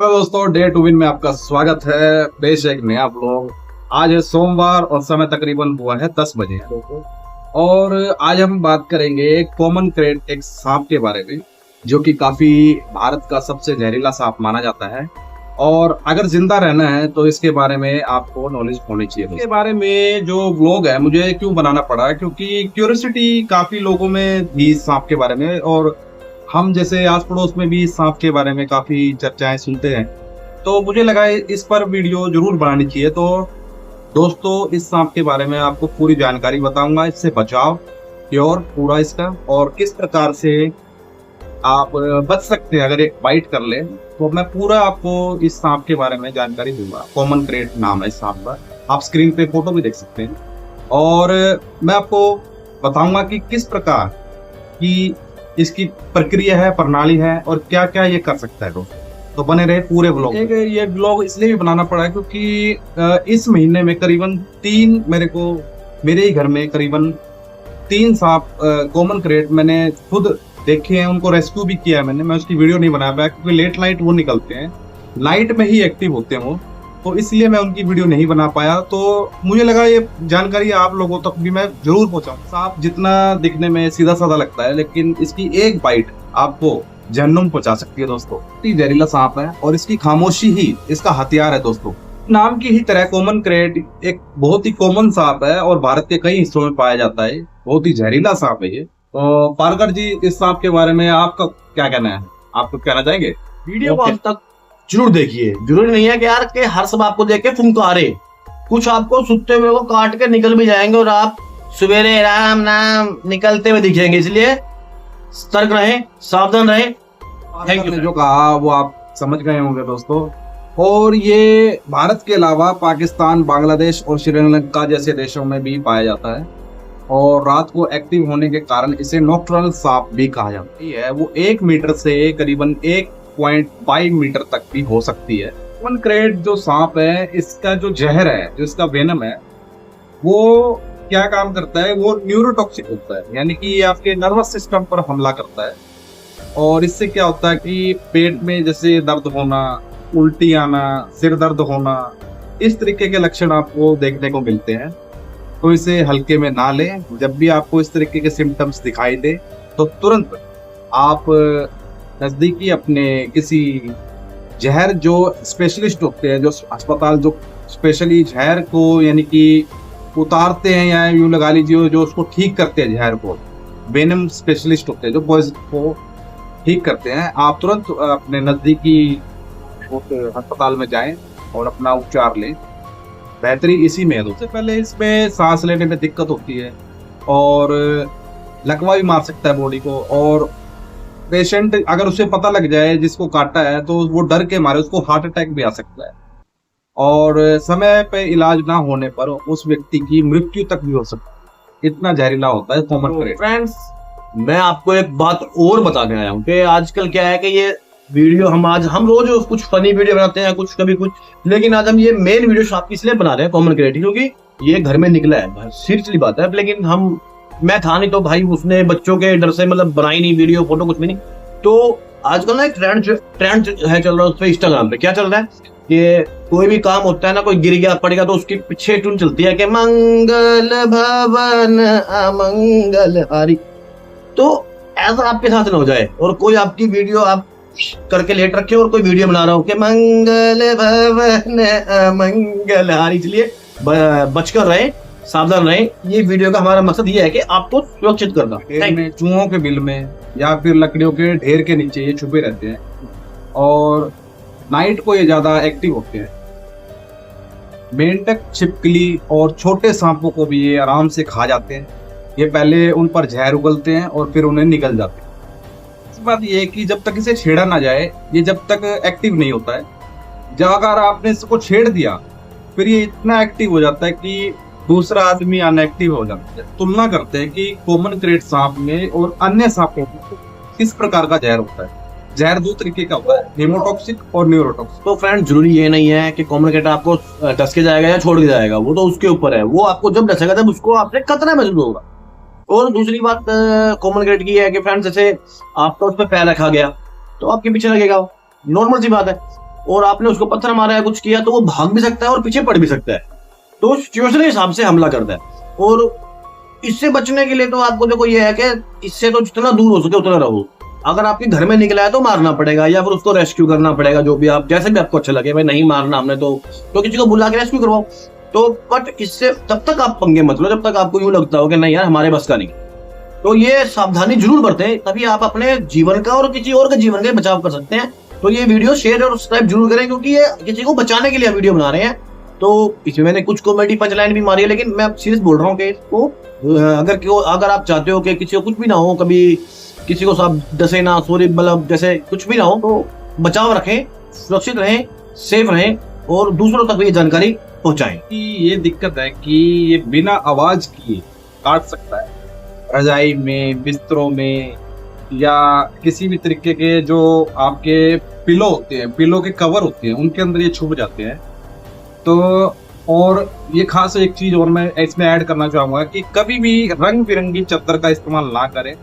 तो दोस्तों day to win में आपका स्वागत है। पेश है एक नया व्लॉग। आज है सोमवार और समय तकरीबन हुआ है 10 बजे और आज हम बात करेंगे कॉमन क्रेट एक सांप के बारे में, जो कि काफी भारत का सबसे जहरीला सांप माना जाता है। और अगर जिंदा रहना है तो इसके बारे में आपको नॉलेज होनी चाहिए। इसके बारे में जो व्लॉग है मुझे क्यों बनाना पड़ा, क्योंकि क्यूरियोसिटी काफी लोगों में थी सांप के बारे में, और हम जैसे आस पड़ोस में भी सांप के बारे में काफी चर्चाएं सुनते हैं, तो मुझे लगा इस पर वीडियो जरूर बनानी चाहिए। तो दोस्तों इस सांप के बारे में आपको पूरी जानकारी बताऊंगा, इससे बचाव प्योर पूरा इसका, और किस प्रकार से आप बच सकते हैं अगर एक बाइट कर ले, तो मैं पूरा आपको इस सांप के बारे में जानकारी दूंगा। कॉमन क्रेट नाम है इस सांप का, आप स्क्रीन पे फोटो भी देख सकते हैं। और मैं आपको बताऊंगा कि किस प्रकार की इसकी प्रक्रिया है, प्रणाली है, और क्या क्या ये कर सकता है दोस्तों। तो बने रहे पूरे ब्लॉग। ये ब्लॉग इसलिए भी बनाना पड़ा है क्योंकि इस महीने में करीबन मेरे ही घर में करीबन 3 सांप कॉमन क्रेट मैंने खुद देखे हैं, उनको रेस्क्यू भी किया है मैंने। मैं उसकी वीडियो नहीं बना पाया क्योंकि लेट नाइट वो निकलते हैं, नाइट में ही एक्टिव होते हैं वो, तो इसलिए मैं उनकी वीडियो नहीं बना पाया। तो मुझे लगा ये जानकारी आप लोगों तक भी मैं जरूर पहुंचाऊं। सांप जितना दिखने में सीधा साधा लगता है, लेकिन इसकी एक बाइट आपको जहन्नुम पहुंचा सकती है दोस्तों। जहरीला सांप है और इसकी खामोशी ही इसका हथियार है दोस्तों। नाम की ही तरह कॉमन क्रेट एक बहुत ही कॉमन सांप है और भारत के कई हिस्सों में पाया जाता है। बहुत ही जहरीला सांप है ये। तो पारकर जी, इस सांप के बारे में आपका क्या कहना है? आप कुछ कहना चाहेंगे? वीडियो को अंत तक जरूर देखिए। जरूरी नहीं है कि यार के हर सब आपको देख के फुंकारे, कुछ आपको सुनते हुए वो काट के निकल भी जाएंगे और आप सवेरे राम नाम निकलते हुए दिखेंगे। इसलिए सतर्क रहें, सावधान रहें। Thank you. जो कहा वो आप समझ गए होंगे दोस्तों। और ये भारत के अलावा पाकिस्तान, बांग्लादेश और श्रीलंका जैसे देशों में भी पाया जाता है, और रात को एक्टिव होने के कारण इसे नॉक्टर्नल सांप भी कहा जाता है। वो 1 मीटर से करीबन 1.5 मीटर तक भी हो सकती है। कॉमन क्रेट जो सांप है, इसका जो जहर है, जो इसका वेनम है, वो क्या काम करता है? वो न्यूरोटॉक्सिक होता है, यानी कि ये आपके नर्वस सिस्टम पर हमला करता है। और इससे क्या होता है कि पेट में जैसे दर्द होना, उल्टी आना, सिर दर्द होना, इस तरीके के लक्षण आपको देखने को मिलते हैं। तो इसे हल्के में ना लें। जब भी आपको इस तरीके के सिम्टम्स दिखाई दे तो तुरंत आप नजदीकी अपने किसी जहर जो स्पेशलिस्ट होते हैं, जो अस्पताल जो स्पेशली जहर को यानी कि उतारते हैं, या यूं लगा लीजिए जो उसको ठीक करते हैं, जहर को वेनम स्पेशलिस्ट होते हैं जो पॉइजन को ठीक करते हैं, आप तुरंत अपने नजदीकी अस्पताल में जाएं और अपना उपचार लें। बेहतरी इसी में है। सबसे पहले इसमें सांस लेने में दिक्कत होती है और लकवा भी मार सकता है बॉडी को, और पेशेंट अगर उसे पता लग जाए जिसको काटा है तो वो डर के मारे उसको हार्ट अटैक भी आ सकता है, और समय पे इलाज ना होने पर उस व्यक्ति की मृत्यु तक भी हो सकती है। इतना जहरीला होता है कॉमन क्रेट। फ्रेंड्स, मैं आपको एक बात और बताने आया हूँ कि आजकल क्या है कि ये वीडियो हम रोज कुछ फनी वीडियो बनाते हैं, कुछ कभी कुछ, लेकिन आज हम ये मेन वीडियो शॉप इसलिए बना रहे हैं कॉमन क्रेट, क्योंकि ये घर में निकला है। सीरियसली बात है। लेकिन मैं था नहीं तो भाई उसने बच्चों के डर से मतलब बनाई नहीं वीडियो, फोटो कुछ भी नहीं। तो आजकल ना एक ट्रेंड है चल रहा है उस पर, इंस्टाग्राम पे क्या चल रहा है कि कोई भी काम होता है ना, कोई गिर गया पड़ेगा तो उसके पीछे टून चलती है कि मंगल भवन अमंगल हारी। तो ऐसा आपके साथ ना हो जाए और कोई आपकी वीडियो आप करके लेट रखे और कोई वीडियो बना रहा हो कि मंगल भवन अमंगल हारी। इसलिए बचकर रहे, सावधान रहे। ये वीडियो का हमारा मकसद ये है कि आपको सुरक्षित करना। चूहों के बिल में या फिर लकड़ियों के ढेर के नीचे ये छुपे रहते हैं, और नाइट को ये ज्यादा एक्टिव होते हैं। मेंढक, छिपकली और छोटे सांपों को भी ये आराम से खा जाते हैं। ये पहले उन पर जहर उगलते हैं और फिर उन्हें निगल जाते हैं। इस बात ये कि जब तक इसे छेड़ा ना जाए, ये जब तक एक्टिव नहीं होता है। जब अगर आपने इसको छेड़ दिया फिर ये इतना एक्टिव हो जाता है कि दूसरा आदमी अनएक्टिव हो जाता है। तुलना करते हैं कि कॉमन क्रेट सांप में और अन्य सांपों में किस प्रकार का जहर होता है। जहर 2 तरीके का होता है, हेमोटॉक्सिक और न्यूरोटॉक्सिक। तो फ्रेंड, जरूरी ये नहीं है कि कॉमन क्रेट आपको डस के जाएगा या छोड़ के जाएगा, वो तो उसके ऊपर है। वो आपको जब डसेगा तब उसको आपसे खतरा महसूस होगा। और दूसरी बात कॉमन क्रेट की है कि फ्रेंड्स, जैसे आपका उस पर पैर रखा गया तो आपके पीछे लगेगा, नॉर्मल सी बात है। और आपने उसको पत्थर मारा है, कुछ किया, तो वो भाग भी सकता है और पीछे पड़ भी सकता है। तो सिचुएशन के हिसाब से हमला करता है। और इससे बचने के लिए तो आपको देखो ये है कि इससे तो जितना दूर हो सके उतना रहो। अगर आपके घर में निकला है तो मारना पड़ेगा या फिर उसको रेस्क्यू करना पड़ेगा, जो भी आप जैसे भी आपको अच्छा लगे। भाई नहीं मारना हमने तो किसी को बुला के रेस्क्यू करवाओ। तो बट इससे तब तक आप पंगे मत लो जब तक आपको यूं लगता हो कि नहीं यार हमारे बस का नहीं। तो ये सावधानी जरूर बरतें, तभी आप अपने जीवन का और किसी और के जीवन का बचाव कर सकते हैं। तो ये वीडियो शेयर और सब्सक्राइब जरूर करें, क्योंकि ये किसी को बचाने के लिए वीडियो बना रहे हैं। तो इसमें मैंने कुछ कॉमेडी पंचलाइन भी मारी है, लेकिन मैं सीरियस बोल रहा हूँ कि इसको अगर आप चाहते हो कि किसी को कुछ भी ना हो, कभी किसी को सांप डसे ना, सूर्य मतलब जैसे कुछ भी ना हो, तो बचाव रखें, सुरक्षित रहें, सेफ रहें और दूसरों तक भी ये जानकारी पहुंचाएं। कि ये दिक्कत है कि ये बिना आवाज किए काट सकता है। रजाई में, बिस्तरों में या किसी भी तरीके के जो आपके पिलो होते हैं, पिलो के कवर होते हैं, उनके अंदर ये छुप जाते हैं। तो और ये खास एक चीज और मैं इसमें ऐड करना चाहूंगा कि कभी भी रंग बिरंगी चादर का इस्तेमाल ना करें।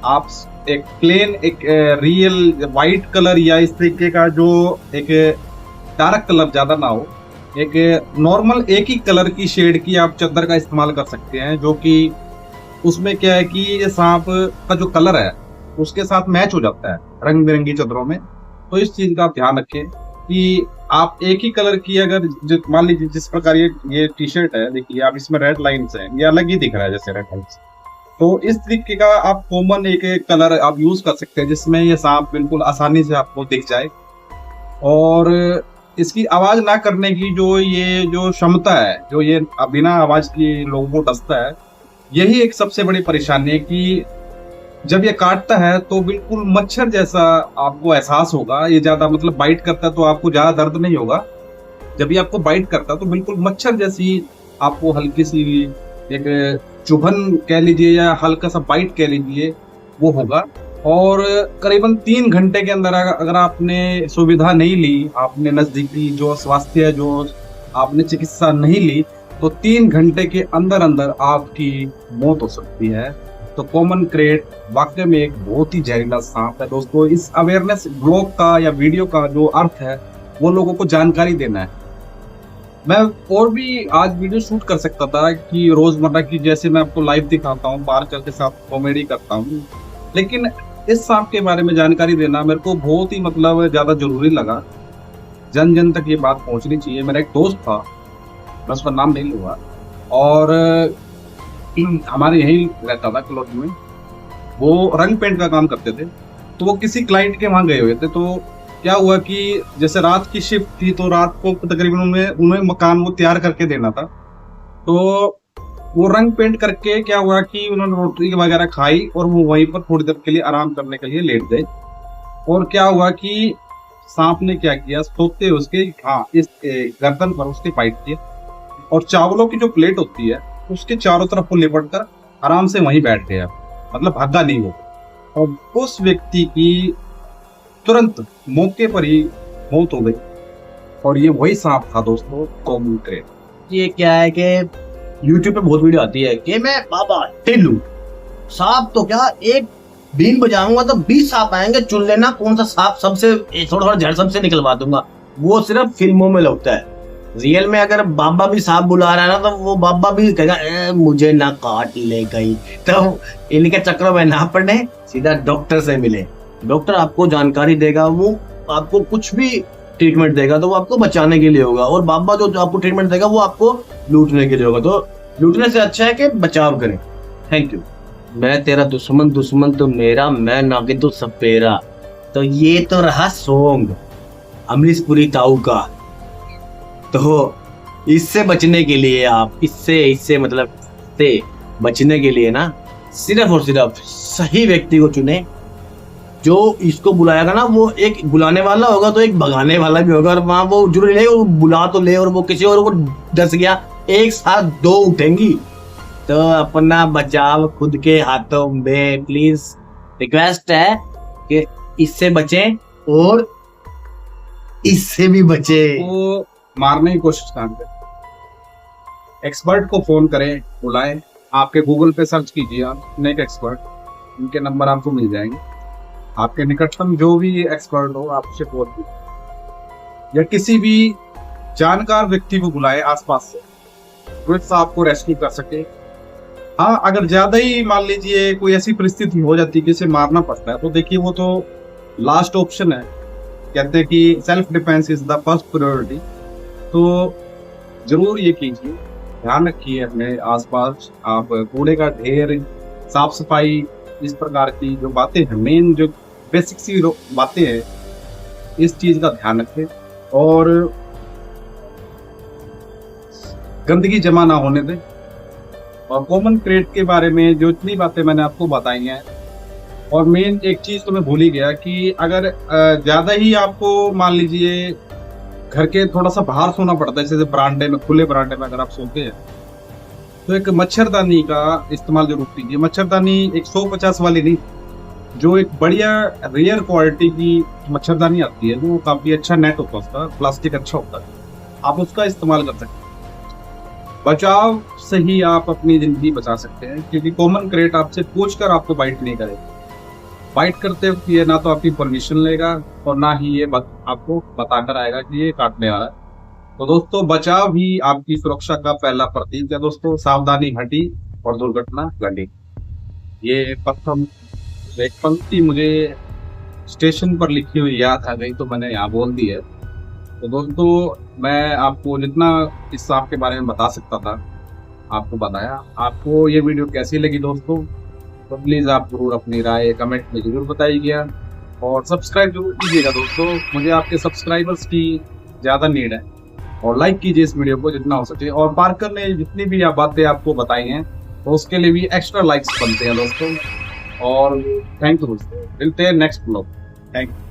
आप एक प्लेन, एक रियल वाइट कलर या इस तरीके का जो एक डार्क कलर ज्यादा ना हो, एक नॉर्मल एक ही कलर की शेड की आप चादर का इस्तेमाल कर सकते हैं, जो कि उसमें क्या है कि ये सांप का जो कलर है उसके साथ मैच हो जाता है रंग बिरंगी चादरों में। तो इस चीज का आप ध्यान रखें कि आप एक ही कलर की, अगर मान लीजिए जिस प्रकार ये टी शर्ट है, देखिए आप इसमें रेड लाइन्स हैं, ये अलग ही दिख रहा है जैसे रेड लाइन्स। तो इस तरीके का आप कॉमन एक कलर आप यूज कर सकते हैं जिसमें ये सांप बिल्कुल आसानी से आपको दिख जाए। और इसकी आवाज ना करने की जो क्षमता है, जो ये बिना आवाज की लोगों को डसता है, यही एक सबसे बड़ी परेशानी है कि जब ये काटता है तो बिल्कुल मच्छर जैसा आपको एहसास होगा। ये ज्यादा मतलब बाइट करता है तो आपको ज्यादा दर्द नहीं होगा। जब ये आपको बाइट करता है तो बिल्कुल मच्छर जैसी आपको हल्की सी एक चुभन कह लीजिए या हल्का सा बाइट कह लीजिए, वो होगा। और करीबन 3 घंटे के अंदर अगर आपने सुविधा नहीं ली, आपने नजदीकी जो स्वास्थ्य जो आपने चिकित्सा नहीं ली, तो 3 घंटे के अंदर अंदर आपकी मौत हो सकती है। तो कॉमन क्रेट वाकई में एक बहुत ही जहरीला सांप है दोस्तों। इस अवेयरनेस ब्लॉग का या वीडियो का जो अर्थ है वो लोगों को जानकारी देना है। मैं और भी आज वीडियो शूट कर सकता था कि रोजमर्रा की, जैसे मैं आपको लाइव दिखाता हूँ, बार के साथ कॉमेडी करता हूँ, लेकिन इस सांप के बारे में जानकारी देना मेरे को बहुत ही मतलब ज्यादा जरूरी लगा। जन जन तक ये बात पहुंचनी चाहिए। मेरा एक दोस्त था, मैं उसका नाम नहीं लूंगा, और हमारे यहीं रहता था क्लोज में। वो रंग पेंट का काम करते थे। तो वो किसी क्लाइंट के वहां गए हुए थे। तो क्या हुआ कि जैसे रात की शिफ्ट थी, तो रात को तकरीबन उन्हें मकान वो तैयार करके देना था। तो वो रंग पेंट करके क्या हुआ कि उन्होंने रोटी वगैरह खाई और वो वहीं पर थोड़ी देर के लिए आराम करने के लिए लेट गए। और क्या हुआ कि सांप ने क्या किया, सोते उसके इस गर्दन पर उसके बाइट किया और चावलों की जो प्लेट होती है उसके चारों तरफ वो लिपट कर आराम से वहीं बैठ गया, मतलब भागा नहीं हो। और उस व्यक्ति की तुरंत मौके पर ही मौत हो गई। और ये वही सांप था दोस्तों, कॉमन क्रेट। ये क्या है कि YouTube पे बहुत वीडियो आती है कि मैं बाबा टिल्लू सांप तो क्या एक बीन बजाऊंगा तो 20 सांप आएंगे, चुन लेना कौन सा सांप सबसे थोड़ा थोड़ा जड़ सबसे निकलवा दूंगा। वो सिर्फ फिल्मों में लगता है। रियल में अगर बाबा भी सांप बुला रहा है ना, तो वो बाबा भी कहेगा मुझे ना काट ले गई। तो इनके चक्रों में ना पड़े, सीधा डॉक्टर से मिले। डॉक्टर आपको जानकारी देगा, वो आपको कुछ भी ट्रीटमेंट देगा तो वो आपको बचाने के लिए होगा। और बाबा जो आपको ट्रीटमेंट देगा वो आपको लूटने के लिए होगा। तो लूटने से अच्छा है कि बचाव करें। Thank you. मैं तेरा दुश्मन, दुश्मन तो मेरा, मैं नागिन तो सपेरा। तो ये तो रहा सॉन्ग अमरीशपुरी ताऊ का। तो इससे बचने के लिए आप इससे मतलब से बचने के लिए ना सिर्फ और सिर्फ सही व्यक्ति को चुने। जो इसको बुलाएगा ना वो एक बुलाने वाला होगा तो एक भगाने वाला भी होगा। और वहां वो जरूरी नहीं वो बुला तो ले और वो किसी और को डस गया, एक साथ 2 उठेंगी। तो अपना बचाव खुद के हाथों में। प्लीज रिक्वेस्ट है कि इससे बचें और इससे भी बचें। वो मारने की कोशिश ना करें। एक्सपर्ट को फोन करें, बुलाएं। आपके गूगल पे सर्च कीजिए आप स्नेक एक्सपर्ट, उनके नंबर आपको मिल जाएंगे। आपके निकटतम जो भी एक्सपर्ट हो आप उससे फोन कीजिए। या किसी भी जानकार व्यक्ति को बुलाए आसपास से, तो इस सांप को रेस्क्यू कर सके। हाँ, अगर ज्यादा ही मान लीजिए कोई ऐसी परिस्थिति हो जाती है कि इसे मारना पड़ता है, तो देखिए वो तो लास्ट ऑप्शन है। कहते हैं कि self defence is the first priority. तो जरूर ये कीजिए, ध्यान रखिए अपने आसपास, आप कूड़े का ढेर, साफ सफाई, इस प्रकार की जो बातें हैं, मेन जो बेसिक सी बातें हैं, इस चीज का ध्यान रखें और गंदगी जमा ना होने दें। और कॉमन क्रेट के बारे में जो इतनी बातें मैंने आपको बताई हैं, और मेन एक चीज तो मैं भूल ही गया कि अगर ज्यादा ही आपको मान लीजिए घर के थोड़ा सा बाहर सोना पड़ता है, जैसे बरामदे में, खुले बरामदे में अगर आप सोते हैं, तो एक मच्छरदानी का इस्तेमाल जरूर कीजिए। मच्छरदानी 150 वाली नहीं, जो एक बढ़िया रेयर क्वालिटी की मच्छरदानी आती है, वो काफी अच्छा नेट होता है उसका, प्लास्टिक अच्छा होता है, आप उसका इस्तेमाल कर सकते हैं। बचाव से ही आप अपनी जिंदगी बचा सकते हैं, क्योंकि कॉमन क्रेट आपसे पूछकर आपको बाइट नहीं करेगा। बाइट करते वक्त ये ना तो आपकी परमिशन लेगा और ना ही ये आपको बताकर आएगा कि ये काटने वाला है। तो दोस्तों, बचाव ही आपकी सुरक्षा का पहला प्रतीक है दोस्तों। सावधानी हटी और दुर्घटना घटी। ये प्रथम एक पंक्ति मुझे स्टेशन पर लिखी हुई याद आ गई, तो मैंने यहाँ बोल दी है। तो दोस्तों, मैं आपको जितना इस सांप के बारे में बता सकता था आपको बताया। आपको ये वीडियो कैसी लगी दोस्तों, तो प्लीज़ आप जरूर अपनी राय कमेंट में जरूर बताइएगा और सब्सक्राइब जरूर कीजिएगा दोस्तों। मुझे आपके सब्सक्राइबर्स की ज़्यादा नीड है, और लाइक कीजिए इस वीडियो को जितना हो सके। और पार्कर ने जितनी भी बातें आपको बताई हैं, तो उसके लिए भी एक्स्ट्रा लाइक्स बनते हैं दोस्तों। और थैंक यू दोस्तों, मिलते हैं नेक्स्ट ब्लॉग। Thank you.